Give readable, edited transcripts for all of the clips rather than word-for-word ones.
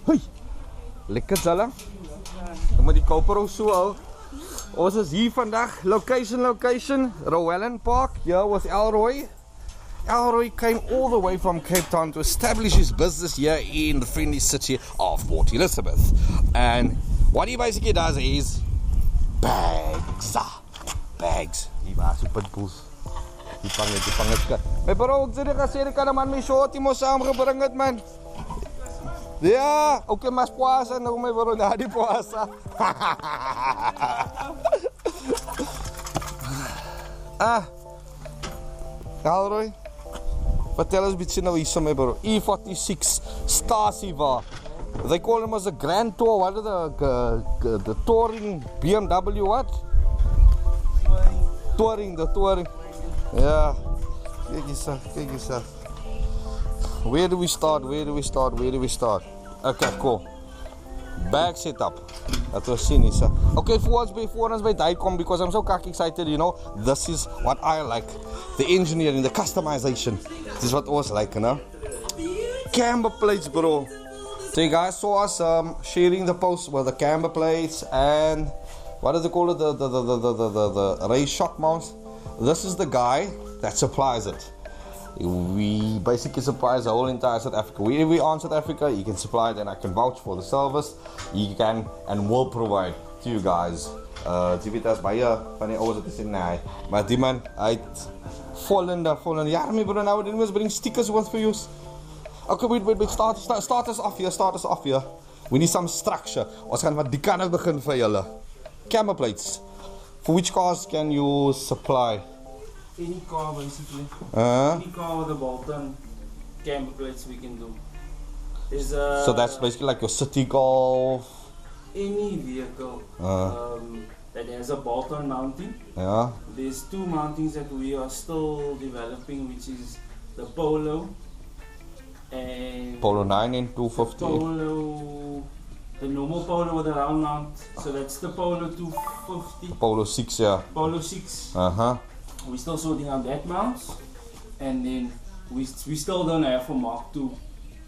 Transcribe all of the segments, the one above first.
Hoi, lekker zelle. Met die koper so al. Ons is hier vandag, location, Rowellen Park, here with Elroy. Elroy came all the way from Cape Town to establish his business here in the friendly city of Port Elizabeth. And what he basically does is bags. Hier was die pitbulls. Die panget. My bro, ek sê die gesê kan man my shorty mo saamgebring het man. Ja, okay, mas puasa nou my bro, na die puasa. Elroy, vertel ons bietjie nou hierso my bro. E46 Stasiva. They call him as a Grand Tour. What are the touring BMW what? Touring. Yeah. Kyk yourself. Where do we start? Okay, cool. Bag setup. Dat was sien is. Okay, before ons by die kom, because I'm so excited, you know. This is what I like. The engineering, the customization. This is what was like, you know. Camber plates, bro. So you guys saw us sharing the post with the camber plates and what do they call it? The raised shock mounts. This is the guy that supplies it. We basically supply the whole entire South Africa. Wherever we are in South Africa, you can supply it and I can vouch for the service. You can and will provide to you guys. Die weet as baie van die ouers het gesê nee, maar die man hy het volgende. Ja, my bro, now we bring stickers with for you. Okay, wait, start us off here. We need some structure. Ons gaan wat die kanne begin vir julle. Camber plates. For which cars can you supply? Any car basically. Any car with a bolt-on camber plates we can do. So that's basically like your city golf. Any vehicle that has a bolt-on mounting. Yeah. There's two mountings that we are still developing, which is the Polo and Polo 9 and 250. The normal Polo with a round mount. So that's the Polo 250. Polo 6, yeah. Polo 6. We're still sorting out that mounts, and then we still don't have for Mark II.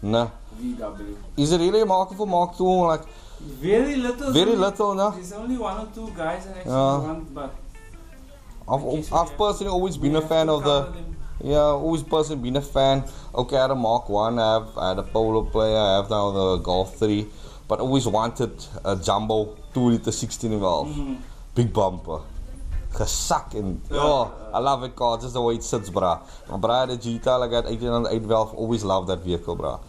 No. VW. Is it really a market for Mark II? Like very little. No. There's only one or two guys that actually want, but I've personally always been a fan of the. Yeah, always personally been a fan. Okay, I had a Mark 1, I had a Polo player, I have now the Golf 3, but always wanted a jumbo 2-liter 16 valve, big bumper. Gesak and I love it car, just the way it sits, brah. My brother, the GT, like that 1808 valve, always loved that vehicle, brah.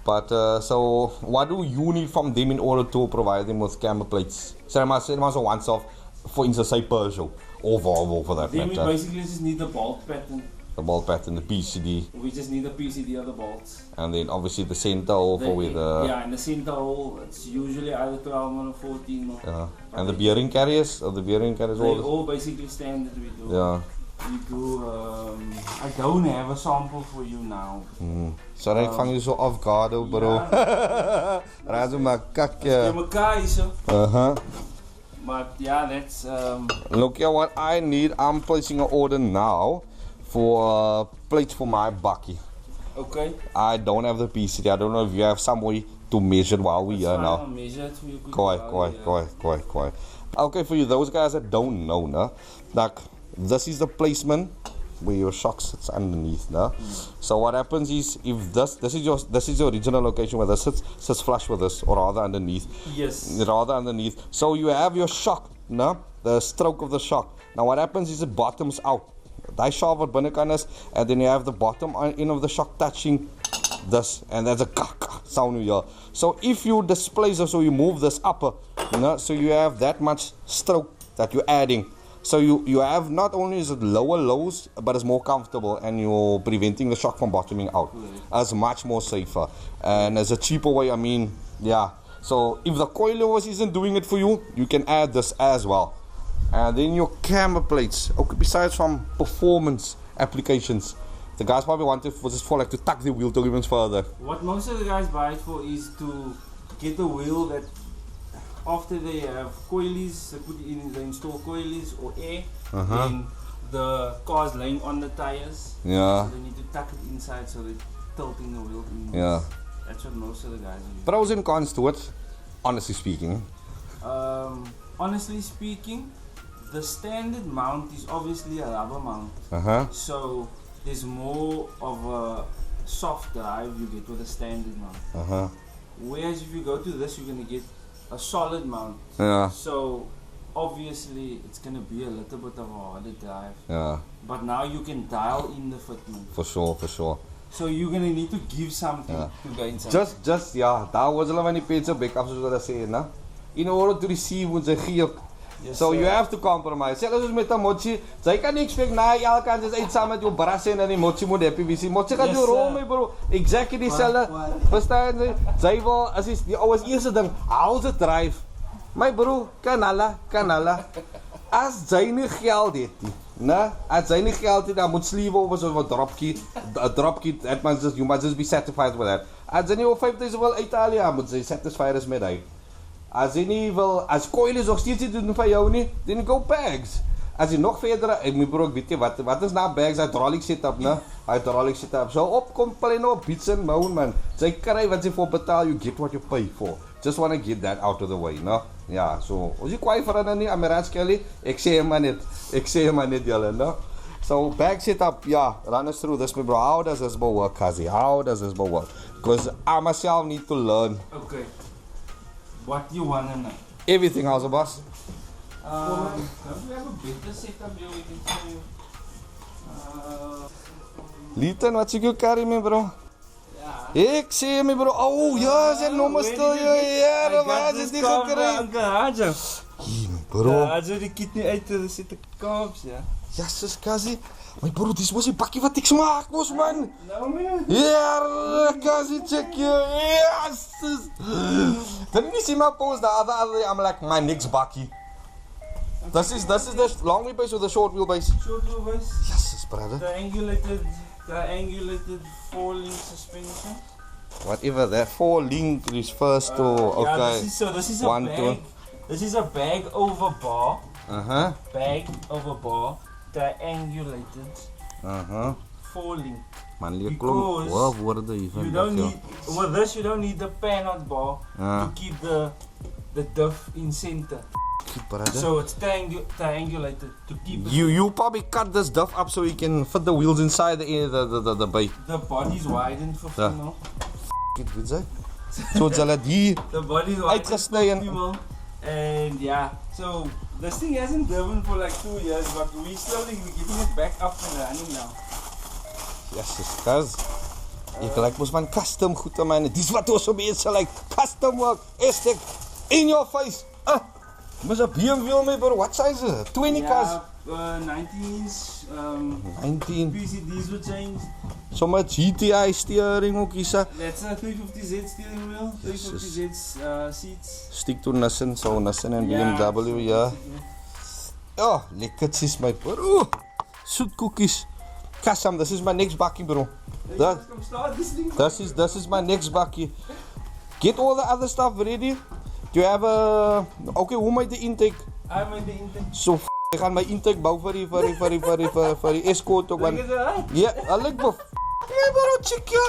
But so, what do you need from them in order to provide them with camber plates? So I must a once-off, for instance, say Peugeot or Volvo for that matter. We basically just need the bolt pattern. The bolt pattern, the PCD. We just need the PCD of the bolts. And then obviously the center hole for with the... Yeah, and the center hole, it's usually either 12 or 14 or... Yeah. And the bearing carriers? They all basically standard we do. Yeah. We do... I don't have a sample for you now. Sorry, ik vang je zo off guard, bro. Raad maar kakje. Je elkaar is zo. But yeah, that's... Look here, what I need, I'm placing an order now for plates for my bakkie. Okay. I don't have the PCD. I don't know if you have some way to measure while we are now. Measure it for you. Quite. Okay, for you, those guys that don't know, no? Like, this is the placement where your shock sits underneath, no? So what happens is, if this is your original location where this sits flush with this, or rather underneath. Yes. Rather underneath. So you have your shock, no? The stroke of the shock. Now what happens is it bottoms out. Die shaft wat binnekant is, and then you have the bottom end of the shock touching this, and there's a sound here. So if you displace this, so you move this upper, you know, so you have that much stroke that you're adding. So you have not only is it lower lows, but it's more comfortable, and you're preventing the shock from bottoming out. It's much more safer, and as a cheaper way. I mean, yeah. So if the coilovers isn't doing it for you, you can add this as well. And then your camber plates, okay, besides from performance applications, the guys probably want it for like to tuck the wheel to even further. What most of the guys buy it for is to get a wheel that after they have coilies, they install coilies or air, then the car's laying on the tires. Yeah. So they need to tuck it inside so they're tilting the wheel in. Yeah. That's That's what most of the guys use. Pros and cons to it, honestly speaking. Honestly speaking, the standard mount is obviously a rubber mount. So there's more of a soft drive you get with a standard mount. Whereas if you go to this, you're gonna get a solid mount. Yeah. So obviously it's gonna be a little bit of a harder drive. Yeah. But now you can dial in the fitment. For sure, for sure. So you're gonna need to give something to gain something. Just yeah, daar was hulle van die pizza backups soos wat hulle sê, né? In order to receive moet jy gee. Yes, so sir. you have to compromise. Selfs met 'n mochi, jy kan nie expect na elke kant is uit saam met jou brasse en dan die mochi moet happy wees. Mochi gaan jou rol mee bro. Exactly dieselfde. Verstaan jy? Jy wil as is die oues eerste ding, how's it drive? My bro, kanala. As jy nie geld het nie, né? As jy nie geld het, dan moet sleeve over so 'n dropkit, that must just you must just be satisfied with that. As jy nie op 5000 wil Italië, moet jy satisfied is met hy. As jy nie wil, as coil is nog steeds nie doen vir jou nie, then go bags. As jy nog verder, ek my bro, ek weet jy wat is na bags, hydraulic setup, né? Hydraulic setup. So opkom pleno beats and moan man. Jy kry wat jy vir betaal, you get what you pay for. Just want to get that out of the way, no? Ja, so, as jy kwaai vir dan nie, Amerikaans Kelly, ek sê maar net julle, no? So, bag setup, yeah, run us through this, my bro. How does this work, Kazi? How does this work? Because I myself need to learn. Okay. What do you wanna know? Everything, how's the boss? Don't we have a better setup here we can show you? Lieten, wat jy carry me, bro? Ek sê my bro, oh ja, sy nommer stil, ja, dat was het nie gekry. Garage. Bro. Garage die kit nie uit, er sit 'n kaaps, ja. Jesus, Kazi. My bro, dis was die bakkie wat ek smaak, mos man. Nou man. Ja, Kazi, check you. Yes. Didn't you see my post the other day? I'm like, my next bakkie. This is the long wheelbase or the short wheelbase? Short wheelbase. Jesus, brother. The angulated 4-link suspension. Whatever that 4-link refers to. Okay. Yeah, this is a One, bag. two. This is a bag over bar. Bag over bar. Triangulated. 4-link. Man, leer klomp woorde You don't need with this. You don't need the pan on bar to keep the diff in center. So it's triangulated to keep it. You probably cut this stuff up so you can fit the wheels inside the bay. The body's widened for female. It weet jy? So hulle die The body's uitgesny widened for female. And yeah, so this thing hasn't driven for like 2 years, but we're getting it back up and running now. Yes, cuz. Ek like mos van custom goed aan myne. Dis wat ons so mense like custom work. Estek in your face. Mos 'n BMW my bro. What size is it? 20 cars. 19s. 19. PCDs will change. So much GTI steering ook is. That's a 350Z steering wheel. 350Z seats. Stick to Nissan, so Nissan and BMW, yeah. Oh, lekker is my bro. Soet cookies. Kasam, this is my next bakkie, bro. This is my next bakkie. Get all the other stuff ready. Do you have a... Okay, hoe maak die intake? I made the intake. So ek gaan my intake bou vir die Escort ook man. Yeah, I like bro. Yeah, bro, check ya.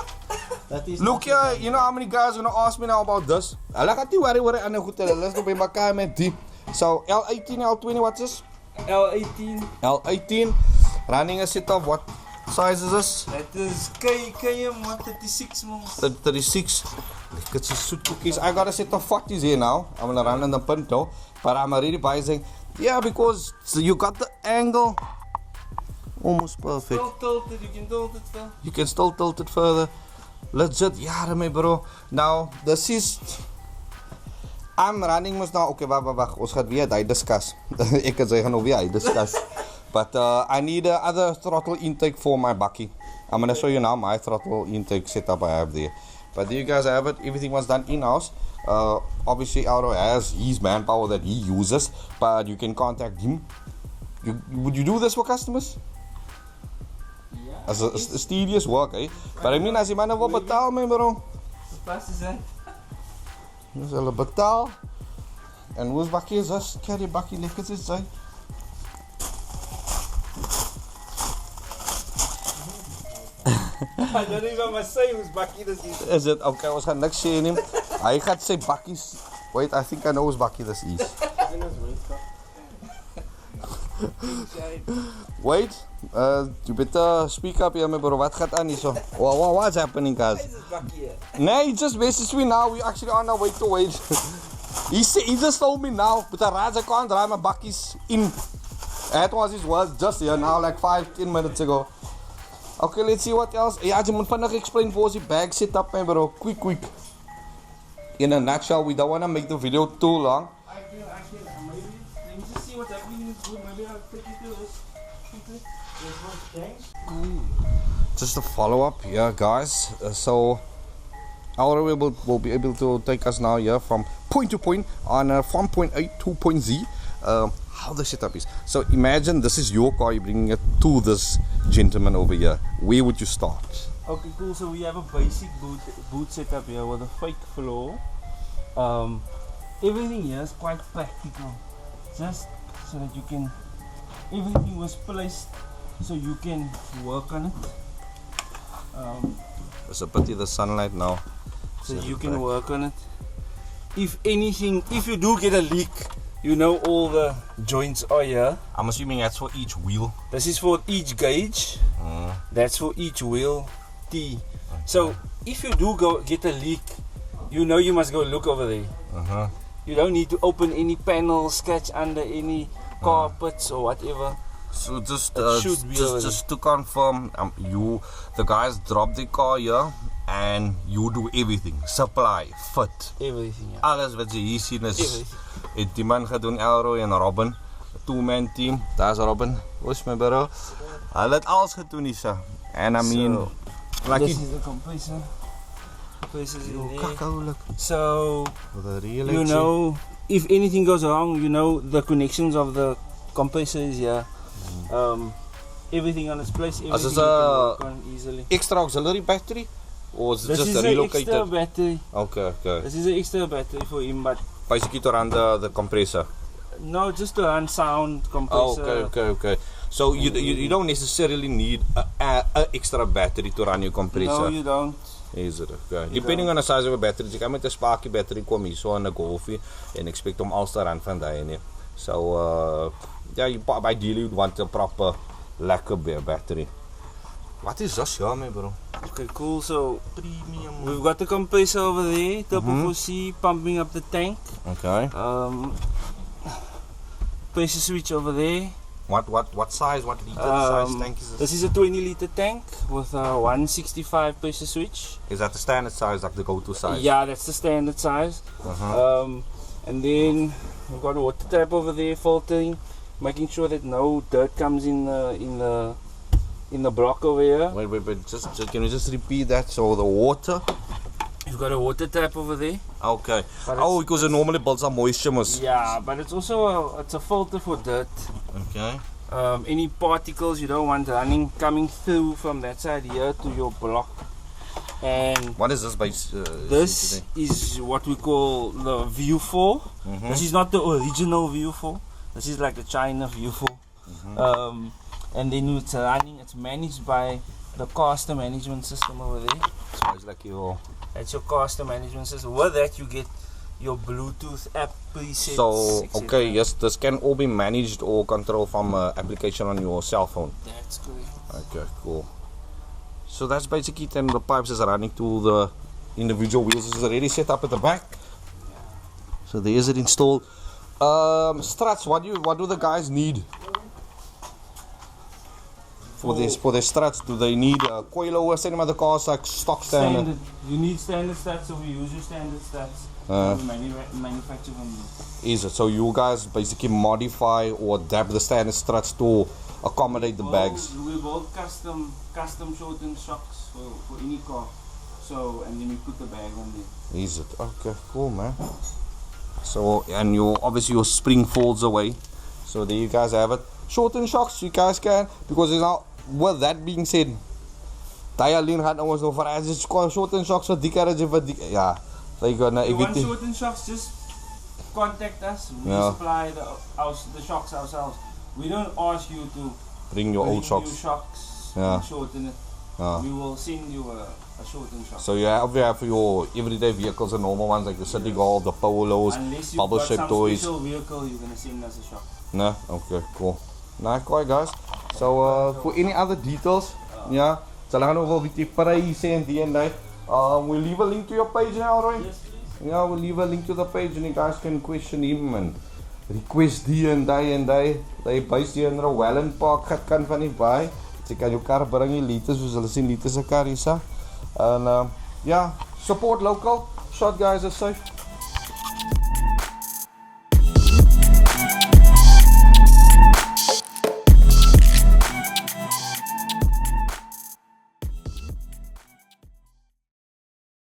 Look ya, you know how many guys are gonna ask me now about this? Hulle gaan nie worry aan 'n goed hulle. Hulle is nog by mekaar met die. So L18, L20, what's this? L18. Running a set of what size is this? That is KM 136 man. 36. Look at some sweet cookies. I got a set of 40s here now. I'm gonna run in the Pinto, but I'm already biasing. Yeah, because you got the angle almost perfect. Still tilted, you can tilt it still. You can still tilt it further. Legit, yeah, my bro. Now, this is... I'm running mos now. Okay, wag. Ons gaan weer hy discuss. Ek en sy gaan nog weer hy discuss. But I need other throttle intake for my bakkie. I'm gonna show you now my throttle intake setup I have there. But there you guys have it. Everything was done in-house. Obviously, Elroy has his manpower that he uses, but you can contact him. Would you do this for customers? Yeah. As a tedious work, eh? But I mean, as je man wil betaal, my bro. Wat is dat? Dus hulle betaal. En hoe is bakkie is das? Carry bakkie lekker is sy. I don't even must say whose bakkie this is. Is it? Okay, ons gaan niks sê nie. Hy gaan sê bakkies. Wait, I think I know whose bakkie this is. Wait, you better speak up here, my bro. Wat gaat aan hier so? What's happening, guys? Nee, he just messaged me now. We actually on our way to wait. He just told me now, but I can't drive my bakkies in. That was his words just here now, like 5-10 minutes ago. Okay, let's see what else. Ja, jy moet vinnig explain for us die bag setup, my bro. Quick. In a nutshell, we don't want to make the video too long. I can, maybe, let me just see what's happening in this room. Maybe I'll take you through this. There's one change. Just a follow-up here, guys. So Elroy will be able to take us now here from point to point on from point A to point Z. How the setup is. So imagine this is your car, you're bringing it to this gentleman over here. Where would you start? Okay, cool. So we have a basic boot setup here with a fake floor. Everything here is quite practical, just so that you can. Everything was placed so you can work on it. There's a pity the sunlight now. So you can work on it. If anything, if you do get a leak, you know all the joints are here. I'm assuming that's for each wheel. This is for each gauge. That's for each wheel. T. So if you do get a leak, you know you must go look over there. You don't need to open any panels, scratch under any carpets or whatever. So just to confirm, the guys drop the car here and you do everything, supply, fit, everything. Yeah. Alles wat jy hier sien is die man gedoen, Elroy en Robin, 2-man team. Daar's Robin, what's my bro? Hulle het alles gedoen hier. And I mean, like this is the compressor. Compressor's in there. So you know, if anything goes wrong, you know the connections of the compressor is here. Everything on its place. Everything you can work on easily. Extra auxiliary battery, or is it this just is a relocated? Extra battery. Okay. This is an extra battery for him, but basically to run the compressor. No, just to run sound compressor. Okay. So you don't necessarily need a extra battery to run your compressor. No, you don't. Is it? Okay. Depending on the size of a battery, jy kan met 'n sparkie battery kom hier so in 'n Golfie en expect om alles te run van daai nie. So ideally you'd want a proper lekker battery. What is this here, my bro? Okay, cool. So premium. We've got the compressor over there, Turbo 4C pumping up the tank. Okay. Pressure switch over there. What size? What liter size tank is this? This is a 20-liter tank with a 165 pressure switch. Is that the standard size, like the go-to size? Yeah, that's the standard size. And then we've got a water tap over there filtering, making sure that no dirt comes in the block over here. Wait, just can you just repeat that? So the water. You've got a water tap over there. Okay. Because it normally builds up moisture. Yeah, but it's also a filter for dirt. Okay. Any particles you don't want coming through from that side here to your block. And what is this base? This is what we call the View 4. This is not the original View 4. This is like the China View 4. And then it's running. It's managed by the caster management system over there. So it's like that's your caster management system. With that you get your Bluetooth app presets. So okay, yes, this can all be managed or controlled from application on your cell phone. That's correct. Okay, cool. So that's basically then the pipes is running to the individual wheels. This is already set up at the back. Yeah. So there is it installed. Struts. What do the guys need for their struts? Do they need a coilover? Same other cars like stock standard. You need standard struts, so we use your standard struts. Manufacture them. Is it? So you guys basically modify or adapt the standard struts to accommodate the bags? We build custom shortened shocks for any car. So, and then we put the bag on there. Is it? Okay, cool, man. So, and obviously your spring folds away. So there you guys have it. Shortened shocks, you guys can, because now, with that being said, Dialeen gaat ons nou vir as shortened shocks vir die garage vir die like you want shortened shocks, just contact us. We supply the shocks ourselves. We don't ask you to bring your old shocks. New shocks and shorten it. we will send you a shortened shop. So you have for your everyday vehicles and normal ones like the City Golf, the Polos, Unless you've bubble got shape some toys. special vehicle, you're gonna send us a shop. No? Okay, cool. Nice, quite guys. So for any other details, yeah, salahan over with the price and the end, we'll leave a link to your page now, Roy. Yes, please. Yeah, we'll leave a link to the page and you guys can question him and request die en die. They based hier in Welland Park gaat kan van die baie. Jy kan jou kar bring die liters, soos hulle sien liters se kar hier. En yeah, support local. Short guys are safe.